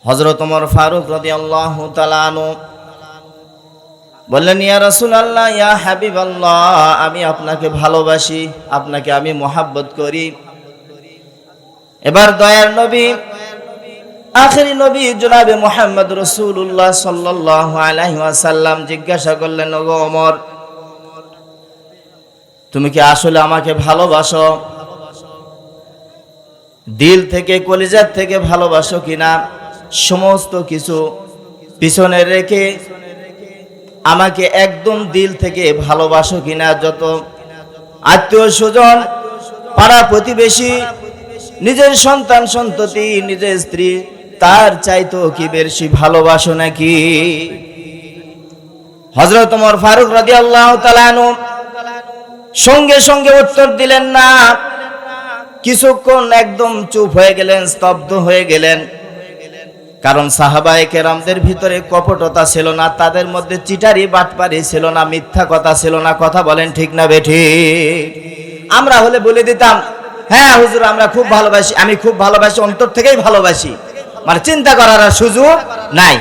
হযরত ওমর ফারুক রাদিয়াল্লাহু তাআলা আনহু বললেন, ইয়া রাসূলুল্লাহ, ইয়া হাবিবাল্লাহ, আমি আপনাকে ভালোবাসি, আপনাকে আমি মহব্বত করি। এবার দয়ার নবী, আখেরি নবী জনাবে মুহাম্মদ রাসূলুল্লাহ সাল্লাল্লাহু আলাইহি ওয়াসাল্লাম জিজ্ঞাসা করলেন, ওগো ওমর, তুমি কি আসলে আমাকে ভালোবাসো? দিল থেকে, কলিজার থেকে ভালোবাসো কিনা? সমস্ত কিছু পিছনে রেখে আমাকে একদম দিল থেকে ভালোবাসো কিনা? যত আত্মীয় স্বজন, পাড়া প্রতিবেশী, নিজের সন্তান সন্ততি, নিজের স্ত্রী, তার চাইতো কি বেশি ভালোবাসো নাকি? হযরত ওমর ফারুক রাদিয়াল্লাহু তাআলা আনহু সঙ্গে সঙ্গে উত্তর দিলেন না। কিছুক্ষণ একদম চুপ হয়ে গেলেন, স্তব্ধ হয়ে গেলেন। কারণ সাহাবায়ে কেরামদের ভিতরে কপটতা ছিল না, তাদের মধ্যে চিটারি বাটপারি ছিল না, মিথ্যা কথা ছিল না। কথা বলেন ঠিক না বেঠিক? আমরা হলে বলে দিতাম, হ্যাঁ হুজুর আমরা খুব ভালোবাসি, আমি খুব ভালোবাসি, অন্তর থেকেই ভালোবাসি, মানে চিন্তা করার আর সুযোগ নাই।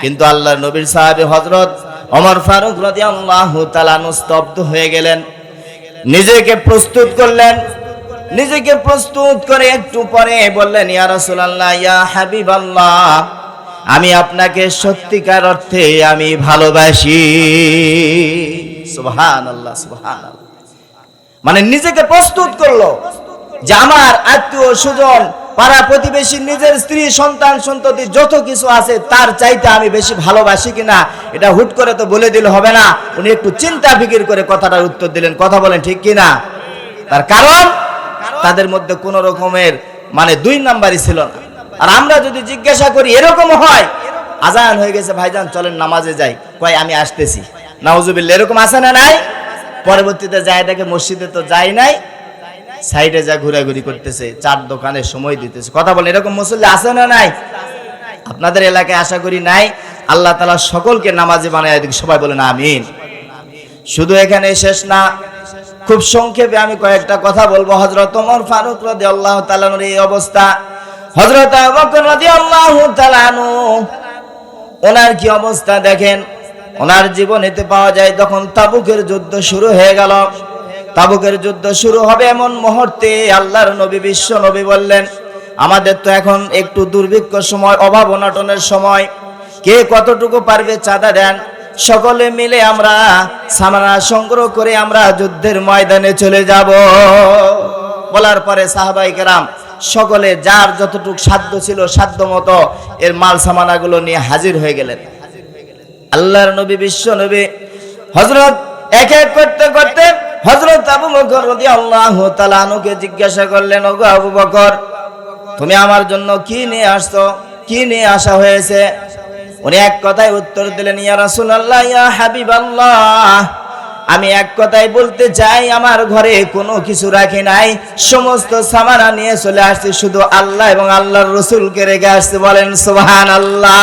কিন্তু আল্লাহর নবীর সাহাবী হযরত ওমর ফারুক রাদিয়াল্লাহু তাআলা স্তব্ধ হয়ে গেলেন, নিজেকে প্রস্তুত করলেন। নিজেকে প্রস্তুত করে একটু পরে বললেন, ইয়া রাসূলুল্লাহ, ইয়া হাবিবাল্লাহ, আমি আপনাকে সত্যিকার অর্থে আমি ভালোবাসি। সুবহানাল্লাহ, সুবহানাল্লাহ। মানে নিজেকে প্রস্তুত করলো যে আমার আত্মীয় স্বজন, পাড়া প্রতিবেশী, নিজের স্ত্রী, সন্তান সন্ততি যত কিছু আছে তার চাইতে আমি বেশি ভালোবাসি কিনা এটা হুট করে তো বলে দিলে হবে না। উনি একটু চিন্তা ফিকির করে কথাটার উত্তর দিলেন। কথা বলেন ঠিক কিনা? তার কারণ তাদের মধ্যে কোন রকমের মানে দুই নাম্বারই ছিল না। আর আমরা যদি জিজ্ঞাসা করি, এরকম হয়, আজান হয়ে গেছে ভাইজান চলেন নামাজে যাই, কয় আমি আসতেছি, নাউজুবিল্লাহ, এরকম আছে না নাই? পরবর্তীতে যায় দেখে মসজিদে তো যাই নাই, সাইডে যা ঘোরাঘুরি করতেছে, চার দোকানে সময় দিতেছে। কথা বলেন, এরকম মুসল্লি আছে না নাই? আপনাদের এলাকায় আশা করি নাই। আল্লাহ তাআলা সকলকে নামাজি বানায় দিক, সবাই বলেন আমিন। শুধু এখানে শেষ না, খুব সংক্ষেপে আমি কয়েকটা কথা বলবো। হযরত ওমর ফারুক রাদিয়াল্লাহু তাআলা এর এই অবস্থা, হযরত আবু বকর রাদিয়াল্লাহু তাআলা ওনার কি অবস্থা দেখেন। ওনার জীবনেতে পাওয়া যায় যখন তাবুকের যুদ্ধ শুরু হয়ে গেল, তাবুকের যুদ্ধ শুরু হবে এমন মুহূর্তে আল্লাহর নবী, বিশ্ব নবী বললেন, আমাদের তো এখন একটু দুর্ভিক্ষ সময়, অভাব অনটনের সময়, কে কতটুকু পারবে চাঁদা দেন, সকলে মিলে আমরা সামানা সংগ্রহ করে আমরা যুদ্ধের ময়দানে চলে যাব। বলার পরে সাহাবায়ে কেরাম সকলে যার যতটুকু সাধ্য ছিল সাধ্য মতো এর মাল সামানাগুলো নিয়ে হাজির হয়ে গেলেন। আল্লাহর নবী, বিশ্ব নবী হযরত এক এক করতে করতে হযরত আবু বকর রাদিয়াল্লাহু তাআলা আনহুকে জিজ্ঞাসা করলেন, ওগো আবু বকর, তুমি আমার জন্য কি নিয়ে আসছো, কি নিয়ে আসা হয়েছে? উনি এক কথায় উত্তর দিলেন, ইয়া রাসূলুল্লাহ, ইয়া হাবিবাল্লাহ, আমি এক কথায় বলতে চাই আমার ঘরে কোনো কিছু রাখি নাই, সমস্ত সামানা নিয়ে চলে আসছি, শুধু আল্লাহ এবং আল্লাহর রাসূলকে রেখে আসছি। বলেন সুবহানাল্লাহ।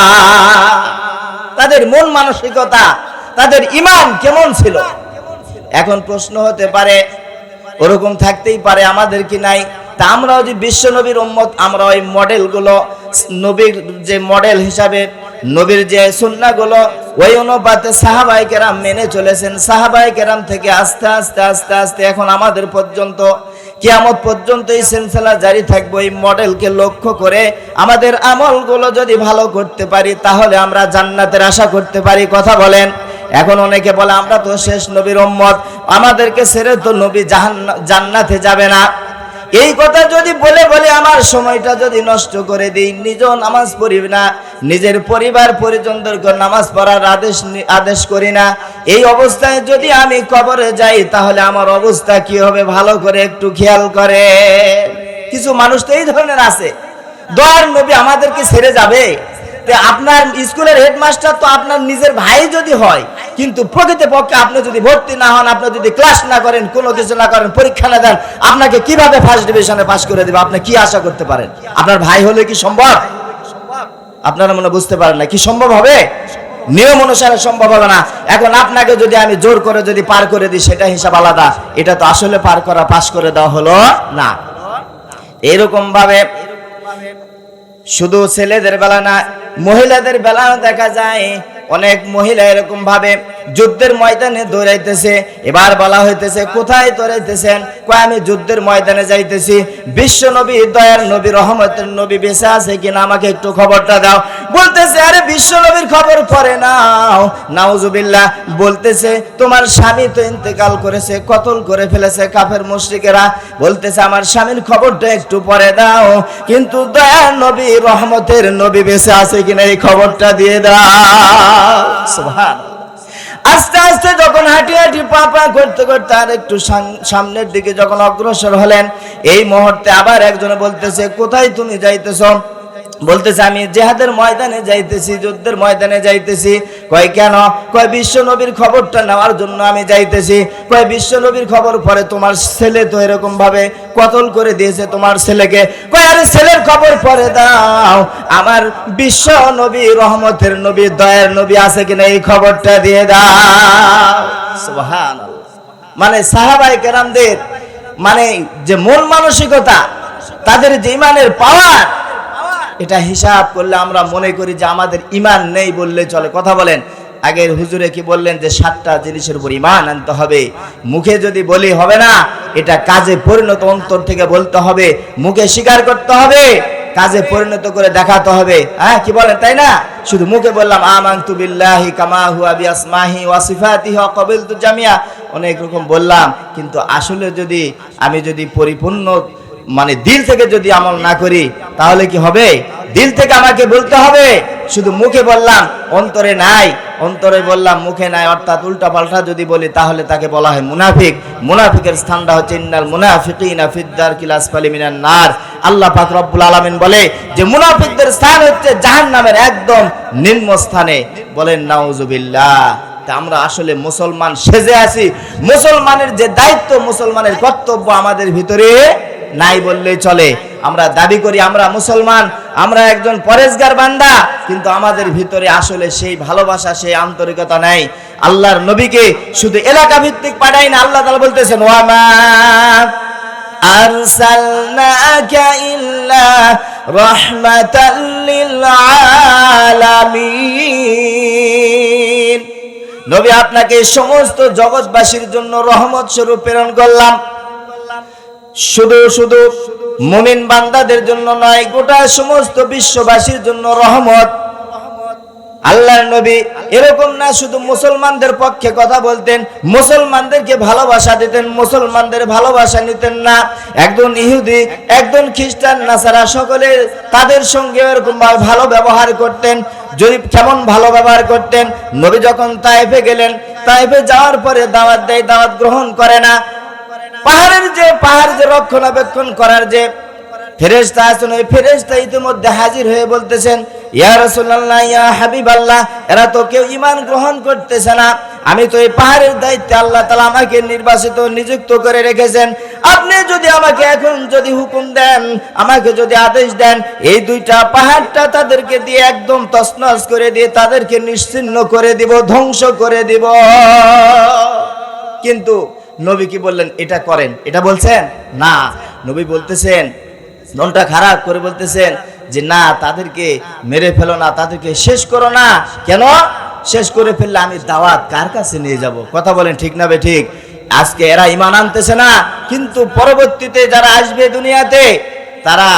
তাদের মন মানসিকতা, তাদের ঈমান কেমন ছিল? এখন প্রশ্ন হতে পারে, ওরকম থাকতেই পারে, আমাদের কি নাই? তা আমরাও যে বিশ্ব নবীর উম্মত, আমরা ওই মডেলগুলো, নবীর যে মডেল হিসাবে নবীর যে সুন্নাহগুলো ওই অনুপাতে সাহাবায়ে কেরাম মেনে চলেছেন। সাহাবায়ে কেরাম থেকে আস্তে আস্তে আস্তে আস্তে এখন আমাদের পর্যন্ত, কিয়ামত পর্যন্ত এই সিলসিলা জারি থাকবে। এই মডেলকে লক্ষ্য করে আমাদের আমলগুলো যদি ভালো করতে পারি তাহলে আমরা জান্নাতের আশা করতে পারি। কথা বলেন। এখন অনেকে বলে আমরা তো শেষ নবীর উম্মত, আমাদেরকে ছেড়ে তো নবী জান্নাতে যাবে না। এই কথা যদি বলে বলে আমার সময়টা যদি নষ্ট করে দিই, নিজেও নামাজ পড়ি না, নিজের পরিবার পরিজনদেরকে নামাজ পড়ার আদেশ করি না, এই অবস্থায় যদি আমি কবরে যাই তাহলে আমার অবস্থা কি হবে ভালো করে একটু খেয়াল করে। কিছু মানুষ তো এই ধরনের আছে, দয়ার নবী আমাদেরকে ছেড়ে যাবে। আপনার স্কুলের হেডমাস্টার তো আপনার নিজের ভাই যদি হয়, কিন্তু প্রকৃতপক্ষে আপনি যদি ভর্তি না হন, আপনি যদি ক্লাস না করেন, কোনো কিছু না করেন, পরীক্ষা না দেন, আপনাকে কিভাবে ফার্স্ট ডিভিশনে পাস করে দেবে? আপনি কি আশা করতে পারেন? আপনার ভাই হলে কি সম্ভব? আপনারা মনে বুঝতে পারেন না, কি সম্ভব হবে? নিয়ম অনুসারে সম্ভব হবে না। এখন আপনাকে যদি আমি জোর করে যদি পার করে দিই সেটা হিসাব আলাদা, এটা তো আসলে পার করা, পাস করে দেওয়া হলো না। এরকম ভাবে শুধু ছেলেদের বেলা না, মহিলাদের বেলাও দেখা যায় অনেক মহিলা এরকম ভাবে যুদ্ধের ময়দানে দৌড়াইতেছে। এবার বলা হইতেছে কোথায় দৌড়াইতেছেন? কয় আমি যুদ্ধের ময়দানে যাইতেছি। বিশ্ব নবী, দয়ার নবী, রহমতের নবী বেঁচে আছে কিনা আমাকে একটু খবরটা দাও। বলতেছে আরে বিশ্ব নবীর খবর পরে নাও। নাউজুবিল্লাহ। বলতেছে তোমার স্বামী তো ইন্তেকাল করেছে, কতল করে ফেলেছে কাফের মুশরিকেরা। বলতেছে আমার স্বামীর খবরটা একটু পরে দাও, কিন্তু দয়ার নবী, রহমতের নবী বেঁচে আছে কিনা এই খবরটা দিয়ে দাও। সুবহানাল্লাহ। আস্তে আস্তে যখন হাঁটি হাঁটি পা পা করতে করতে আর একটু সামনের দিকে যখন অগ্রসর হলেন, এই মুহূর্তে আবার একজন বলতেছে কোথায় তুমি যাইতেছ? বলতেছে আমি জিহাদের ময়দানে যাইতেছি, যুদ্ধের ময়দানে যাইতেছি। কয় কেন? কয় বিশ্ব নবীর খবরটা নেওয়ার জন্য আমি যাইতেছি। কয় বিশ্ব নবীর খবর পরে তোমার ছেলে তো এরকম ভাবে কতল করে দিয়েছে তোমার ছেলেকে। কয় আরে ছেলের খবর পরে দাও, আমার বিশ্ব নবী, রহমতের নবী, দয়ার নবী আছে কিনা এই খবরটা দিয়ে দাও। সুবহানাল্লাহ। মানে সাহাবায়ে কেরামদের মানে যে মন মানসিকতা, তাদের যে ইমানের পাওয়ার, এটা হিসাব করলে আমরা মনে করি যে আমাদের ইমান নেই বললে চলে। কথা বলেন। আগের হুজুরে কি বললেন যে 7টা জিনিসের উপর ইমান আনতে হবে। মুখে যদি বলি হবে না, এটা কাজে পরিণত, অন্তর থেকে বলতে হবে, মুখে স্বীকার করতে হবে, কাজে পরিণত করে দেখাতে হবে। হ্যাঁ কি বলেন, তাই না? শুধু মুখে বললাম আমানতু বিল্লাহি কামা হুয়া বিআসমাহি ওয়া সিফাতিহি ওয়া ক্বাবিলতু জামিয়া, অনেক রকম বললাম, কিন্তু আসলে যদি আমি যদি পরিপূর্ণ মানে দিল থেকে যদি আমল না করি তাহলে কি হবে? দিল থেকে আমাকে বলতে হবে। শুধু মুখে বললাম, অন্তরে নাই, অন্তরে বললাম মুখে নাই, অর্থাৎ উল্টা পাল্টা যদি বলি তাহলে তাকে বলা হয় মুনাফিক। মুনাফিকের স্থানটা হচ্ছে ইন্নাল মুনাফিকিনা ফিদ-দারকিল আসফালি মিনান নার। আল্লাহ পাক রব্বুল আলামিন বলে যে মুনাফিকদের স্থান হচ্ছে জাহান্নামের একদম নিম্ন স্থানে। বলেন নাউজুবিল্লাহ। তা আমরা আসলে মুসলমান সেজে আছি। মুসলমানের যে দায়িত্ব, মুসলমানের কর্তব্য আমাদের ভিতরে নাই বললেই চলে। আমরা দাবি করি আমরা মুসলমান, আমরা একজন পরেজগার বান্দা, কিন্তু আমাদের ভিতরে আসলে সেই ভালোবাসা, সেই আন্তরিকতা নাই। আল্লাহর নবীকে শুধু এলাকা ভিত্তিক পাঠাই না, আল্লাহ তাআলা বলতেছেন ওয়া মা আরসালনাকা ইল্লা রাহমাতাল লিল আলামিন। নবী আপনাকে সমস্ত জগৎবাসীর জন্য রহমত স্বরূপ প্রেরণ করলাম। শুধু মুমিন বান্দাদের জন্য নয়, গোটা সমস্ত বিশ্ববাসীর জন্য রহমত। আল্লাহর নবী এরকম না শুধু মুসলমানদের পক্ষে কথা বলতেন, মুসলমানদেরকে ভালোবাসা দিতেন, মুসলমানদের ভালোবাসা নিতেন না। একজন ইহুদি, একজন খ্রিস্টান, নাসারা সকলে তাদের সঙ্গে এরকম ভালো ব্যবহার করতেন। যদি কেমন ভালো ব্যবহার করতেন, নবী যখন তায়েফে গেলেন, তায়েফে যাওয়ার পরে দাওয়াত দেয়, দাওয়াত গ্রহণ করে না। পাহাড় যে রক্ষণাবেক্ষণ করার যে ফেরেশতা আছেন, ওই ফেরেশতা ইতিমধ্যে হাজির হয়ে বলতেছেন ইয়া রাসূলুল্লাহ, ইয়া হাবিবাল্লাহ, এরা তো কেউ ঈমান গ্রহণ করতেছে না। আমি তো এই পাহাড়ের দায়িত্বে আল্লাহ তাআলা আমাকে নির্বাচিত, নিযুক্ত করে রেখেছেন। আপনি যদি আমাকে এখন যদি হুকুম দেন, আমাকে যদি আদেশ দেন, এই 2টা পাহাড়টা তাদেরকে দিয়ে একদম তছনছ করে দিয়ে তাদেরকে নিশ্চিহ্ন করে দিব, ধ্বংস করে দিব। কিন্তু নবী কি বললেন? এটা করেন। এটা বলছেন না। নবী বলতেছেন, মনটা খারাপ করে বলতেছেন যে না, তাদেরকে মেরে ফেলো না, তাদেরকে শেষ করো না। কেন? শেষ করে ফেললে আমি দাওয়াত কার কাছে নিয়ে যাব? কথা বলেন ঠিক না বেঠিক? আজকে এরা ঈমান আনতেছে না, কিন্তু পরবর্তীতে যারা আসবে দুনিয়াতে তারা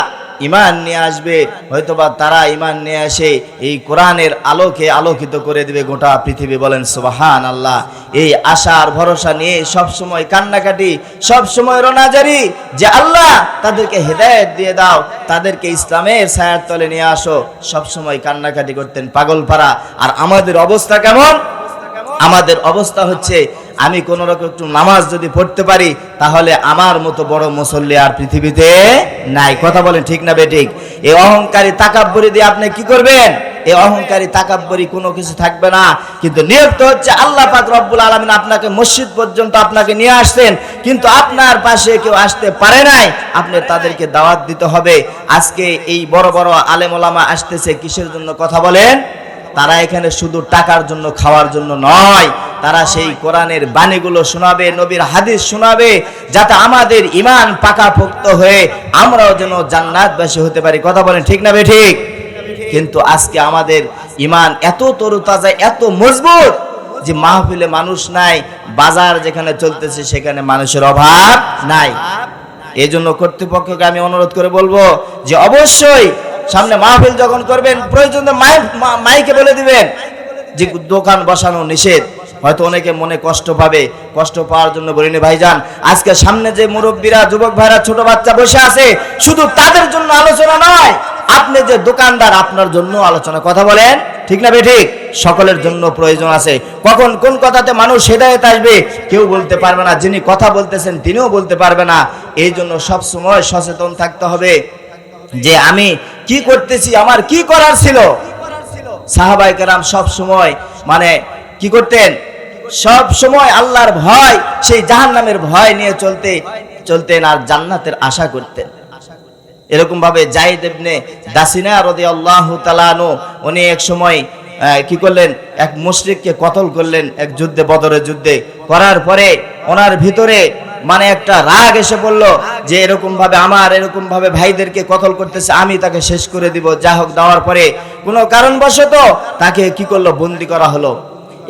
ঈমান নিয়ে আসবে। হয়তোবা তারা ঈমান নিয়ে এসে এই কোরআনের আলোকে আলোকিত করে দিবে গোটা পৃথিবী। বলেন সুবহানাল্লাহ। এই আশার ভরসা নিয়ে সব সময় কান্নাকাটি, সব সময় রোনাজারি যে আল্লাহ তাদেরকে হেদায়েত দিয়ে দাও, তাদেরকে ইসলামের ছায়ার তলে নিয়ে আসো। সব সময় কান্নাকাটি করতেন পাগলপাড়া। আর আমাদের অবস্থা কেমন? আমাদের অবস্থা হচ্ছে আমি কোন রকম একটু নামাজ যদি পড়তে পারি তাহলে আমার মতো বড় মুসল্লি আর পৃথিবীতে নাই। কথা বলেন ঠিক না বেঠিক? এই অহংকারী তাকাব্বুরি দিয়ে আপনি কি করবেন? এই অহংকারী তাকাব্বুরি কোনো কিছু থাকবে না। কিন্তু নিয়ত হচ্ছে আল্লাহ পাক রব্বুল আলামিন আপনাকে মসজিদ পর্যন্ত আপনাকে নিয়ে আসছেন, কিন্তু আপনার পাশে কেউ আসতে পারে নাই, আপনি তাদেরকে দাওয়াত দিতে হবে। আজকে এই বড় বড় আলেম ওলামা আসতেছে কিসের জন্য? কথা বলেন। তারা এখানে শুধু টাকার জন্য, খাওয়ার জন্য নয়, তারা সেই কোরআনের বাণীগুলো শোনাবে, নবীর হাদিস শোনাবে, যাতে আমাদের ঈমান পাকাপোক্ত হয়ে আমরাও যেন জান্নাতবাসী হতে পারি। কথা বলেন ঠিক না বেঠিক? কিন্তু আজকে আমাদের ঈমান এত তরুতাজা, এত মজবুত যে মাহফিলে মানুষ নাই, বাজার যেখানে চলতেছে সেখানে মানুষের অভাব নাই। এই জন্য কর্তৃপক্ষকে আমি অনুরোধ করে বলবো যে অবশ্যই সামনে মাহফিল যখন করবেন প্রয়োজন মাইকে বলে দিবেন যে দোকান বসানো নিষেধ। হয়তো অনেকে মনে কষ্ট পাবে, কষ্ট পাওয়ার জন্য বলিনি ভাইজান, আজকে সামনে যে মুরব্বীরা, যুবক ভাইরা, ছোট বাচ্চা বসে আছে, শুধু তাদের জন্য আলোচনা নয়, আপনি যে দোকানদার আপনার জন্য আলোচনা। কথা বলেন ঠিক না বেঠিক? সকলের জন্য প্রয়োজন আছে। কখন কোন কথাতে মানুষ হেদায়েত আসবে কেউ বলতে পারবে না, যিনি কথা বলতেছেন তিনিও বলতে পারবে না। এই জন্য সব সময় সচেতন থাকতে হবে যে আমি কি করতেছি, আমার কি করার ছিল। সাহাবায়ে কেরাম সব সময় মানে কি করতেন? সব সময় আল্লাহর ভয়, সেই জাহান্নামের ভয় নিয়ে চলতেন আর জান্নাতের আশা করতেন। এরকম ভাবে যায়েদ ইবনে দাসিনা রাদিয়াল্লাহু তাআলা আনহু উনি এক সময় কি করলেন? এক মুশরিককে কতল করলেন এক যুদ্ধে, বদরের যুদ্ধে। করার পরে ওনার ভিতরে মানে একটা রাগ এসে পড়লো যে এরকম ভাবে ভাইদেরকে কতল করতেছে, আমি তাকে শেষ করে দিব। যা হোক, দেওয়ার পরে কোনো কারণবশত তাকে কি করলো? বন্দী করা হলো।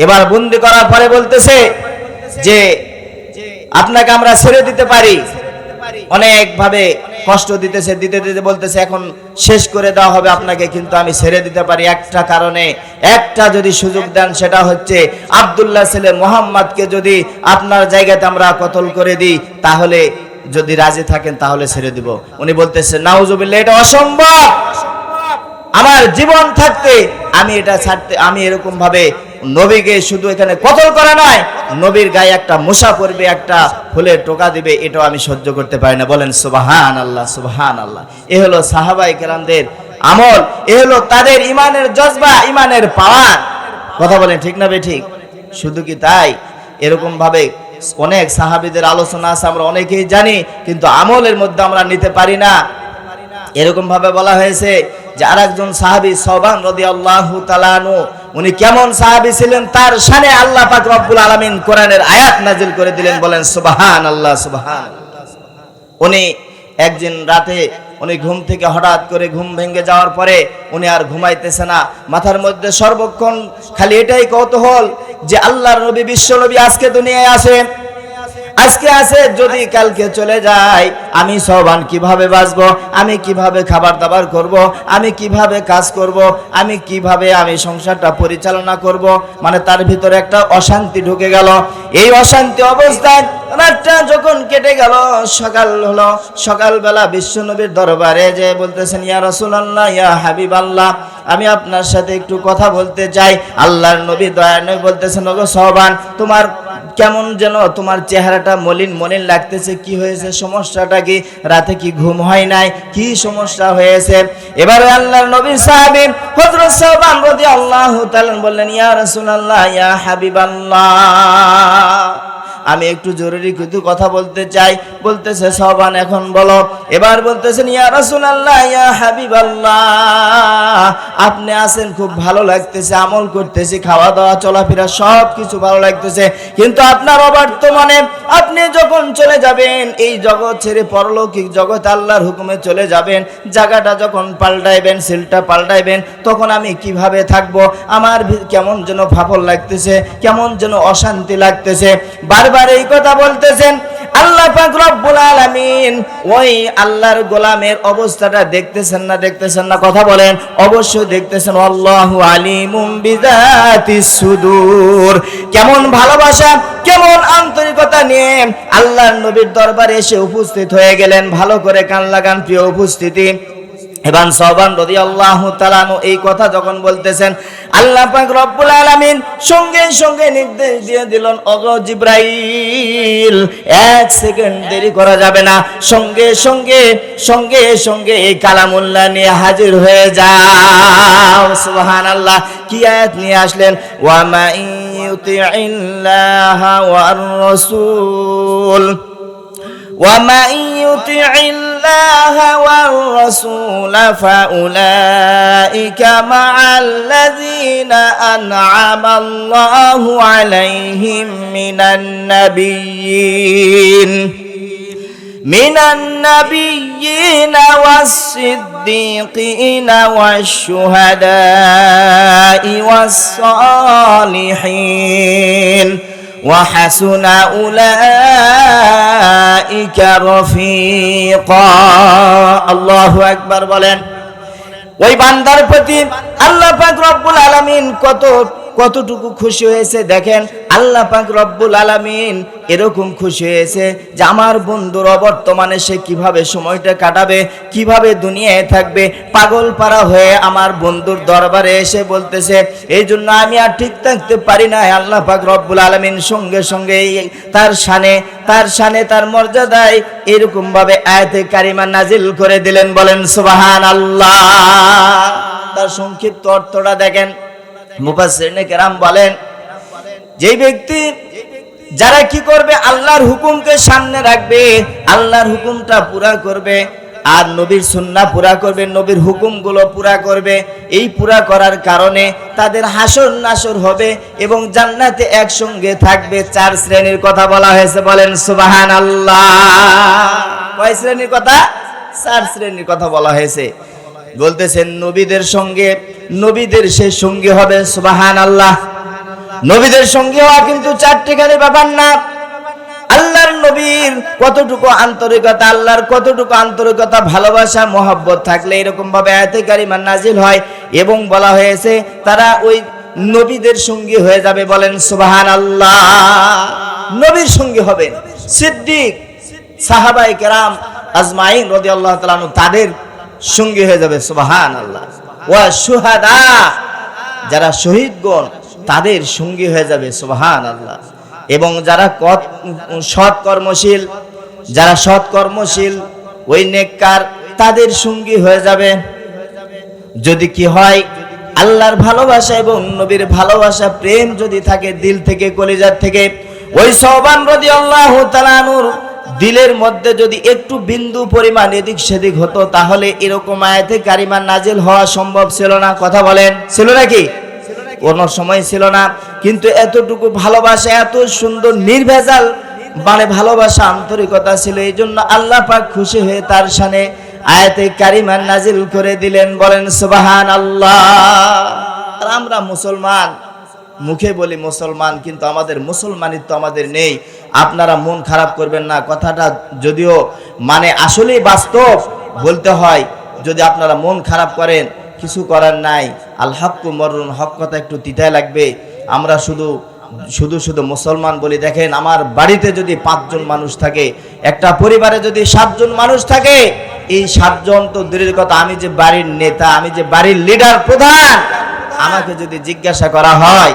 এবার বন্দী করার পরে বলতেছে যে আপনাকে আমরা ছেড়ে দিতে পারি। অনেক ভাবে কষ্ট দিতেছে, দিতে দিতে বলতেছে এখন শেষ করে দেওয়া হবে আপনাকে, কিন্তু আমি ছেড়ে দিতে পারি একটা কারণে, একটা যদি সুযোগ দেন, সেটা হচ্ছে আব্দুল্লাহ ছেলে মুহাম্মদকে যদি আপনার জায়গাতে আমরা কতল করে দিই, তাহলে যদি রাজি থাকেন তাহলে ছেড়ে দিব। উনি বলতেছে নাউজুবিল্লাহ, এটা অসম্ভব, আমার জীবন থাকতে আমি এটা ছাড়তে, আমি এরকম ভাবে নবীকে শুধু এখানে কতল করা নয়, নবীর গায়ে একটা মশা পড়বে, একটা ফুলের টোকা দিবে, এটাও আমি সহ্য করতে পারি না। বলেন সুবহানাল্লাহ, সুবহানাল্লাহ। এ হলো সাহাবায়ে কেরামদের আমল, এ হলো তাদের ইমানের জজবা, ইমানের পাওয়ার। কথা বলেন ঠিক না বেঠিক? শুধু কি তাই? এরকম ভাবে অনেক সাহাবীদের আলোচনা আছে, আমরা অনেকেই জানি, কিন্তু আমলের মধ্যে আমরা নিতে পারি না। এরকম ভাবে বলা হয়েছে যে আরেকজন সাহাবী সাওবান রাদিয়াল্লাহু তাআলা আনহু, উনি কেমন সাহাবী ছিলেন, তার শানে আল্লাহ পাক রব্বুল আলামিন কোরআনের আয়াত নাজিল করে দিলেন। বলেন সুবহানাল্লাহ, সুবহানাল্লাহ। উনি একদিন রাতে উনি ঘুম থেকে হঠাৎ করে ঘুম ভেঙে যাওয়ার পরে উনি আর ঘুমাইতেছে না, মাথার মধ্যে সর্বক্ষণ খালি এটাই কৌতূহল যে আল্লাহর নবী, বিশ্ব নবী আজকে দুনিয়ায় আসেন, আজকে আছে, যদি কালকে চলে যায় আমি সাওবান কিভাবে বাঁচবো, আমি কিভাবে খাবার দাবার করব, আমি কিভাবে কাজ করব, আমি কিভাবে আমি সংসারটা পরিচালনা করব। মানে তার ভিতরে একটা অশান্তি ঢুকে গেল। এই অশান্তি অবস্থায় রাতটা যখন কেটে গেল, সকাল হলো, সকালবেলা বিশ্বনবীর দরবারে যে বলতেছেন ইয়া রাসূলুল্লাহ, ইয়া হাবিবাল্লাহ, আমি আপনার সাথে একটু কথা বলতে চাই। আল্লাহর নবী দয়ার নবী বলতেছেন ওগো সাওবান, তোমার কেমন যেন তোমার চেহারাটা মলিন মলিন লাগতেছে, কি হয়েছে, সমস্যাটা কি, রাতে কি ঘুম হয় নাই, কি সমস্যা হয়েছে? এবারে আল্লাহর নবীর সাহাবী হযরত সাওবান রাদিয়াল্লাহু তাআলা বললেন ইয়া রাসূলুল্লাহ, ইয়া হাবিবাল্লাহ, আমি একটু জরুরি কিছু কথা বলতে চাই। বলতেছে সাওবান এখন বলো। এবার বলতেছেন ইয়া রাসূলুল্লাহ, ইয়া হাবিবাল্লাহ, আপনি আছেন, খুব ভালো লাগতেছে, আমল করতেছি, খাওয়া দাওয়া চলাফেরা সব কিছু ভালো লাগতেছে, কিন্তু আপনার অবর্তমানে আপনি যখন চলে যাবেন এই জগৎ ছেড়ে, পরলৌকিক জগৎ আল্লাহর হুকুমে চলে যাবেন, জায়গাটা যখন পাল্টাইবেন, সিলটা পাল্টাইবেন, তখন আমি কিভাবে থাকবো? আমার কেমন যেন ফাফল লাগতেছে, কেমন যেন অশান্তি লাগতেছে। বারবার এই কথা বলতেছেন। আল্লাহ পাক রব্বুল আলামিন ওই আল্লাহর গোলামের অবস্থাটা দেখতেছেন না? কথা বলেন, অবশ্যই দেখতেছেন। আল্লাহু আলিমুম বিযাতিস সুদূর। কেমন ভালোবাসা, কেমন আন্তরিকতা নিয়ে আল্লাহর নবীর দরবারে এসে উপস্থিত হয়ে গেলেন। ভালো করে কান লাগান প্রিয় উপস্থিতি। এবার সাওবান রাদিয়াল্লাহু তাআলা এই কথা যখন বলতেছেন, আল্লাহ পাক রব্বুল আলামিন সঙ্গে সঙ্গে নির্দেশ দিয়ে দিলেন, ওগো জিবরাইল, এক সেকেন্ড দেরি করা যাবে না, সঙ্গে সঙ্গে এই কালামুল্লাহ নিয়ে হাজির হয়ে যাও। সুবহানাল্লাহ। কি আয়াত নিয়ে আসলেন? ওয়া মা ইউতিইল্লাহা ওয়ার রাসূল ومن يطع الله والرسول فأولئك مع الذين أنعم الله عليهم من النبيين والصديقين والشهداء والصالحين وحسن أولئك رفيقا الله أكبر বলেন। ওই বান্দার প্রতি আল্লাহ পাক রব্বুল আলামিন কতটুকু খুশি হয়েছে দেখেন। আল্লাহ পাক রব্বুল আলামিন এরকম খুশি হয়েছে যে আমার বন্ধুর বর্তমানে সে কিভাবে সময়টা কাটাবে, কিভাবে দুনিয়ায় থাকবে, পাগল পারা হয়ে আমার বন্ধুর দরবারে এসে বলতেছে এই জন্য আমি আর ঠিক থাকতে পারি না। আল্লাহ পাক রব্বুল আলামিন সঙ্গে সঙ্গে তার শানে তার মর্যাদায় এরকম ভাবে আয়াতে কারিমা নাজিল করে দিলেন। বলেন সুবহানাল্লাহ। তার সংক্ষিপ্ত অর্থটা দেখেন। মুফাসসিরিনে কেরাম বলেন যে ব্যক্তি যারা কি করবে, আল্লাহর হুকুমকে সামনে রাখবে, আল্লাহর হুকুমটা পুরা করবে আর নবীর সুন্নাহ পুরা করবে, নবীর হুকুমগুলো পুরা করবে, এই পুরা করার কারণে তাদের হাসর নাসর হবে এবং জান্নাতে একসঙ্গে থাকবে। 4 শ্রেণীর কথা বলা হয়েছে। বলেন সুবহানাল্লাহ। কয় শ্রেণীর কথা? 4 শ্রেণীর কথা বলা হয়েছে। বলতেছেন নবীদের সঙ্গে, নবীদের সে সঙ্গী হবে। সুবহানাল্লাহ। নবীদের সঙ্গী হওয়া কিন্তু 4টি খালি ব্যাপার না। আল্লাহর নবীর কতটুকু আন্তরিকতা, আল্লাহর কতটুকু আন্তরিকতা, ভালোবাসা, মহব্বত থাকলে এরকম ভাবে আয়াতে কারিমা নাজিল হয় এবং বলা হয়েছে তারা ওই নবীদের সঙ্গী হয়ে যাবে। বলেন সুবহানাল্লাহ। নবীর সঙ্গী হবেন। সিদ্দিক, সাহাবায়ে কেরাম আজমাইন রাদিয়াল্লাহু তাআলা আনহু তাদের সঙ্গী হয়ে যাবে। সুবহানাল্লাহ। ওয়া শুহাদা, যারা শহীদগণ তাদের সঙ্গী হয়ে যাবে। সুবহানাল্লাহ। এবং যারা সৎ কর্মশীল ওই নেককার তাদের সঙ্গী হয়ে যাবে। যদি কি হয়, আল্লাহর ভালোবাসা এবং নবীর ভালোবাসা, প্রেম যদি থাকে দিল থেকে, কলিজার থেকে, ওই সওবান রাদিয়াল্লাহু তাআলা আনহুর দিলের মধ্যে যদি একটু বিন্দু পরিমাণ এদিক সেদিক হতো তাহলে এরকম আয়াতে কারিমা নাজিল হওয়া সম্ভব ছিল না। কথা বলেন, ছিল নাকি? কোনো সময় ছিল না। কিন্তু এতটুকু ভালোবাসা, এত সুন্দর নির্ভেজাল মানে ভালোবাসা, আন্তরিকতা ছিল। এই জন্য আল্লাহ পাক খুশি হয়ে তার শানে আয়াতে কারিমা নাজিল করে দিলেন। বলেন সুবহানাল্লাহ। আর আমরা মুসলমান, মুখে বলি মুসলমান, কিন্তু আমাদের মুসলমানিত্ব আমাদের নেই। আপনারা মন খারাপ করবেন না, কথাটা যদিও মানে আসলেই বাস্তব বলতে হয়। যদি আপনারা মন খারাপ করেন, কিছু করার নাই। আল হাক্কু মররুন, হক কথা একটু তিতায় লাগবে। আমরা শুধু মুসলমান বলি। দেখেন, আমার বাড়িতে যদি 5 জন মানুষ থাকে, একটা পরিবারে যদি 7 জন মানুষ থাকে, এই 7 জন তো দূরের কথা, আমি যে বাড়ির নেতা, আমি যে বাড়ির লিডার, প্রধান, আমাকে যদি জিজ্ঞাসা করা হয়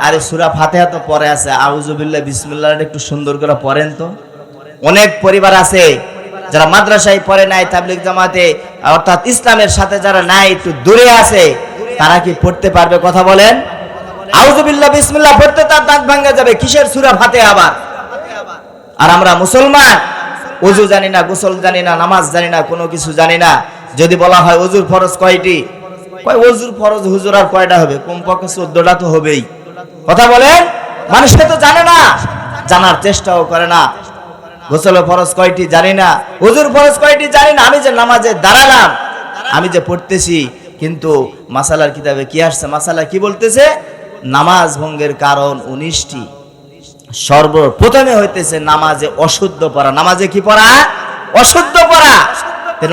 আরে সূরা ফাতিহা তো পড়ে আছে, আউযুবিল্লাহ বিসমিল্লাহ একটু সুন্দর করে পড়েন তো। অনেক পরিবার আছে যারা মাদ্রাসায় পড়ে নাই, তাবলীগ জামাতে অর্থাৎ ইসলামের সাথে যারা নাই, একটু দূরে আছে, তারা কি পড়তে পারবে? কথা বলেন। আউযুবিল্লাহ বিসমিল্লাহ পড়তে তার দাঁত ভাঙা যাবে, কিসের সূরা ফাতিহা আবার? আর আমরা মুসলমান, ওযু জানি না, গোসল জানি না, নামাজ জানি না, কোনো কিছু জানি না। যদি বলা হয় ওযুর ফরজ কয়টি, কয় ওযুর ফরজ হুজুর আর কয়টা হবে? কমপক্ষে 14টা তো হবেই। কথা বলেন। মানুষ তো জানে না, জানার চেষ্টাও করে না। গোসলের ফরজ কয়টি জানি না, ওযুর ফরজ কয়টি জানি না। আমি যে নামাজে দাঁড়ালাম, আমি যে পড়তেছি, কিন্তু মাসালার কিতাবে কি আসছে? মাসালা কি বলতেছে? নামাজ ভঙ্গের কারণ 19টি। সর্বপ্রথমে হইতেছে নামাজে অশুদ্ধ পড়া। নামাজে কি পড়া? অশুদ্ধ পড়া।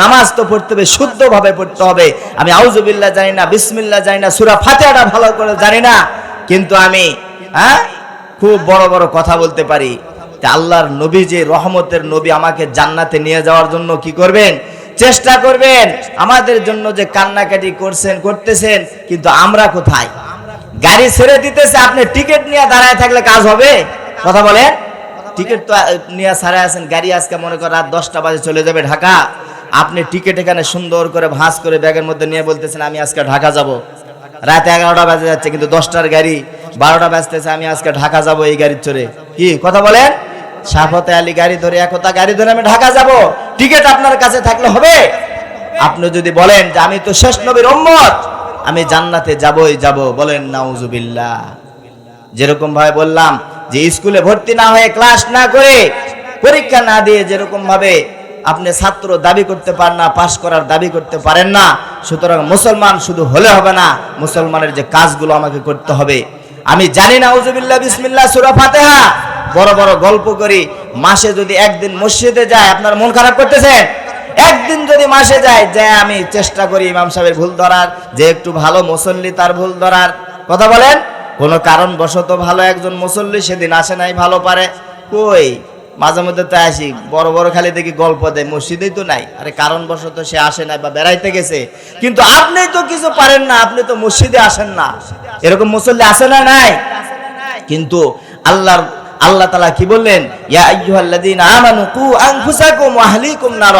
নামাজ তো পড়তে হবে, শুদ্ধ ভাবে পড়তে হবে। আমি আউযুবিল্লাহ জানি না, বিসমিল্লাহ জানি না, সূরা ফাতিহাটা ভালো করে জানি না, কিন্তু আমি খুব বড় বড় কথা বলতে পারি। আল্লাহর নবী যে রহমতের নবী, আমাকে জান্নাতে নিয়ে যাওয়ার জন্য কি করবেন? চেষ্টা করবেন। আমাদের জন্য যে কান্নাকাটি করতেছেন, কিন্তু আমরা কোথায়? গাড়ি ছেড়ে দিতেছে, আপনি টিকিট নিয়ে দাঁড়ায় থাকলে কাজ হবে? কথা বলেন। টিকিট তো নিয়ে ছাড়া আছেন, গাড়ি আজকে মনে করেন রাত 10টা বাজে চলে যাবে ঢাকা। আপনি টিকিট এখানে সুন্দর করে ভাঁজ করে ব্যাগের মধ্যে নিয়ে বলতেছেন আমি আজকে ঢাকা যাব। রাত 11টা বাজে যাচ্ছে, কিন্তু 10টার গাড়ি 12টা বাজতেছে, আমি আজকে ঢাকা যাব এই গাড়ির চড়ে। কি কথা বলেন? শাফতে আলী গাড়ি ধরে একতা গাড়ি ধরে আমি ঢাকা যাব, টিকিট আপনার কাছে থাকলে হবে? আপনি যদি বলেন যে আমি তো শেষ নবীর উম্মত, আমি জান্নাতে যাবই যাব, বলেন নাউজুবিল্লাহ। যেরকম ভাবে বললাম যে স্কুলে ভর্তি না হয়ে, ক্লাস না করে, পরীক্ষা না দিয়ে যেরকম ভাবে আপনি ছাত্র দাবি করতে পারেন না, পাশ করার দাবি করতে পারেন না, সুতরাং মুসলমান শুধু হলে হবে না, মুসলমানের যে কাজগুলো আমাকে করতে হবে। আমি জানি না নাউজুবিল্লাহ বিসমিল্লাহ সূরা ফাতিহা বড় বড় গল্প করি, মাসে যদি একদিন মসজিদে যায় আপনার মন খারাপ করতেছেন? একদিন যদি মাসে যায়, যে আমি চেষ্টা করি ইমাম সাহেবের ভুল ধরার, যে একটু ভালো মুসল্লি তার ভুল ধরার, কথা বলেন। কোনো কারণবশত ভালো একজন মুসল্লি সেদিন আসে নাই, ভালো পারে, কই মাঝে মধ্যে তো আসি, বড় বড় খালি দেখি গল্প দেয়, মসজিদেই তো নাই। আরে কারণবশত সে আসে নাই বা বেড়াইতে গেছে, কিন্তু আপনি তো কিছু পারেন না, আপনি তো মসজিদে আসেন না, এরকম মুসল্লি আসে না? নাই। কিন্তু আল্লাহ তাআলা কি বললেন? ইয়া আইয়ুহাল্লাযীনা আমানু কু আনফুসাকুম ওয়া আহলিকুম নার।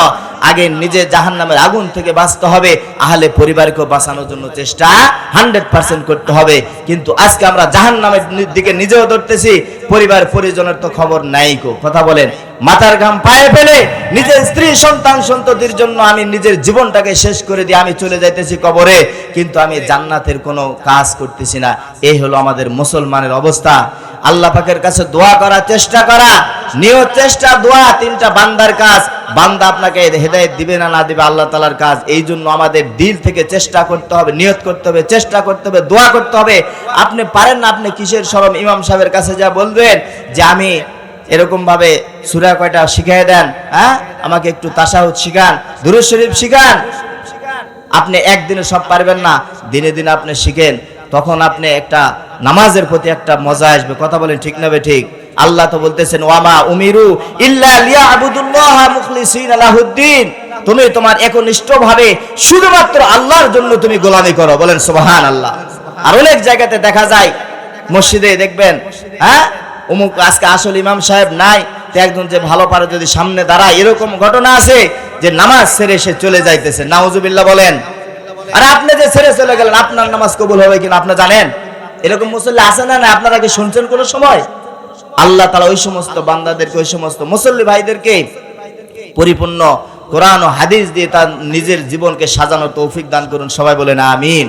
আগে নিজে জাহান্নামের আগুন থেকে বাঁচতে হবে, আহলে পরিবারকে বাঁচানোর জন্য চেষ্টা 100% করতে হবে। কিন্তু আজকে আমরা জাহান্নামের দিকে নিজেও ধরতেছি, পরিবার পরিজনের তো খবর নাই কো, কথা বলেন। মাথার ঘাম পায়ে ফেলে নিজের স্ত্রী সন্তান সন্ততির জন্য আমি নিজের জীবনটাকে শেষ করে দিয়ে আমি চলে যাইতেছি কবরে, কিন্তু আমি জান্নাতের কোনো কাজ করতেছি না। এই হলো আমাদের মুসলমানের অবস্থা। আল্লাহ পাকের কাছে দোয়া করার চেষ্টা করা, নিয়ত, চেষ্টা, দোয়া, তিনটা বান্দার কাজ। বান্দা আপনাকে হেদায়েত দিবে না না দিবে আল্লাহ তাআলার কাজ। এই জন্য আমাদের দিল থেকে চেষ্টা করতে হবে, নিয়ত করতে হবে, চেষ্টা করতে হবে, দোয়া করতে হবে। আপনি পারেন না, আপনি কিসের শরম ইমাম সাহেবের কাছে যা বলবেন যে আমি এরকম ভাবে সূরা কয়টা শিখিয়ে দেন, হ্যাঁ আমাকে একটু তাশাহুদ শিখান, দুরূদ শরীফ শিখান। আপনি একদিনে সব পারবেন না, দিনে দিনে আপনি শিখেন, তখন আপনি একটা নামাজের প্রতি একটা মজা আসবে, কথা বলেন ঠিক না ঠিক? আল্লাহ তো বলতেছেন ওয়ামা উমিরু ইল্লা লিয়াবুদুল্লাহ মুখলিসিনা লাহুদ্দিন, তুমি তোমার একনিষ্ঠভাবে শুধুমাত্র আল্লাহর জন্য তুমি গোলামি করো, বলেন সুবহানাল্লাহ। আর অনেক জায়গাতে দেখা যায় মসজিদে দেখবেন, হ্যাঁ অমুক আজকে আসল ইমাম সাহেব নাই, তো একজন যে ভালো পারে যদি সামনে দাঁড়ায়, এরকম ঘটনা আছে যে নামাজ ছেড়ে সে চলে যাইতেছে, নাউজুবিল্লাহ বলেন। আর আপনি যে ছেড়ে চলে গেলেন, আপনার নামাজ কবুল হবে কিনা আপনি জানেন? এরকম মুসল্লি আছে না? না আপনারা কি শুনছেন কোন সময়? আল্লাহ তাআলা ওই সমস্ত বান্দাদেরকে, ওই সমস্ত মুসল্লি ভাইদেরকে পরিপূর্ণ কোরআন ও হাদিস দিয়ে তার নিজের জীবনকে সাজানোর তৌফিক দান করুন, সবাই বলেন আমিন।